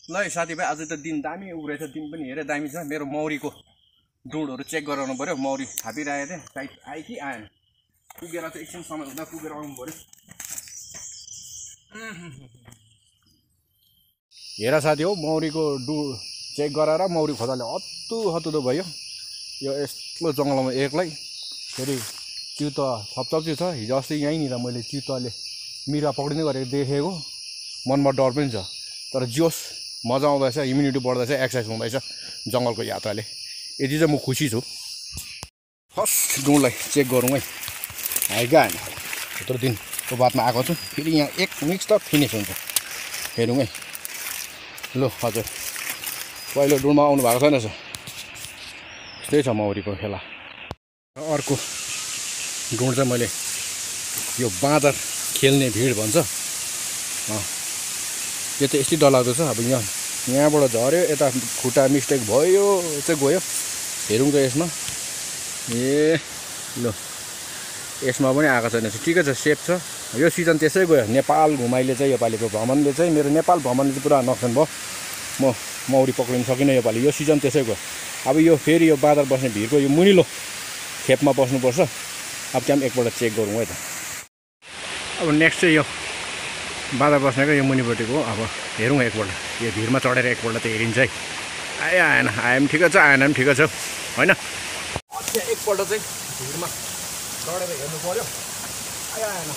ल है साथीभाइ आज त दिन दामी उरेछ दिन पनि हेरे दामी छ मेरो मौरीको डुँडहरू चेक गराउनु पर्यो मौरी थापिरहेको थिएँ साइड आयो कि आएन पुगेर चाहिँ एकछिन समय हुँदा पुगेर आउनु पर्यो हेर साथी हो मौरीको चेक गराएर मौरी खोजाले हत्तु भयो यो यस्तो जङ्गलमा एक्लै फेरि चिउता थपथप्ची छ हिजो अस्ति यहीँनिर मैले चिउताले मिरा पक्रिँदै गरेको देखेको मनमा डर पनि छ तर जोस मजा आउँदैछ इम्युनिटी बढ्दैछ एक्सर्साइज हुँदैछ जङ्गलको यात्राले यति चाहिँ म खुसी छु फर्स्ट डुँडलाई चेक गरौँ है आएका होइन यत्रो दिनको बादमा आएको छु फेरि यहाँ एक मिक्स त फिनिस हुन्छ हेरौँ है ल हजुर पहिलो डुँडमा आउनु भएको छैन छ त्यस्तै छ मौरीको खेला अर्को डुँड चाहिँ मैले यो बाँदर खेल्ने भिड भन्छ यो चाहिँ यस्तै डरलाग्दो छ अब यहाँबाट झऱ्यो यता खुट्टा मिस्टेक भयो चाहिँ गयो हेरौँ त यसमा ए ल यसमा पनि आएको छैन ठिकै छ सेफ छ यो सिजन त्यसै गयो नेपाल घुमाइले चाहिँ योपालिको भ्रमणले चाहिँ मेरो नेपाल भ्रमणले चाहिँ पुरा नोक्सान भयो म मौरी पक्रिन सकिनँ योपालि यो सिजन त्यसै गयो अब यो फेरि यो बाँदर बस्ने भिडको यो मुनिलो खेपमा बस्नुपर्छ अब त्यहाँ पनि एकपल्ट चेक गरौँ है त अब नेक्स्ट चाहिँ यो बाँदर बस्नेको यो मुनिपट्टिको अब हेरौँ एकपल्ट यो भिरमा चढेर एकपल्ट त हेरिन्छ है आयो आएन आए पनि ठिकै छ आएन पनि ठिकै छ होइन एकपल्ट चाहिँ भिरमा चढेर हेर्नु पर्यो आयो आएन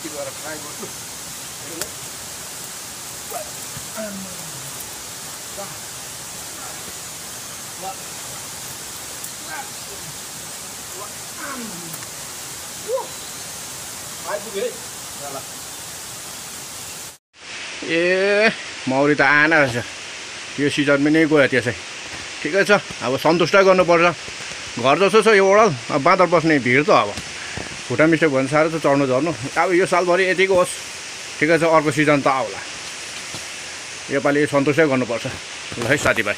गएर ट्राई गर्छु ए मौरी त आएन रहेछ यो सिजन पनि गयो त्यसै ठिकै छ अब सन्तुष्टै गर्नुपर्छ घर जस्तो छ यो ओडल अब बाँदर बस्ने भिड त अब खुट्टा मिस्टेक भयो भने साह्रो त चढ्नु झर्नु अब यो सालभरि यतिको होस् ठिकै छ अर्को सिजन त आउला योपालि सन्तुष्टै गर्नुपर्छ ल है साथीभाइ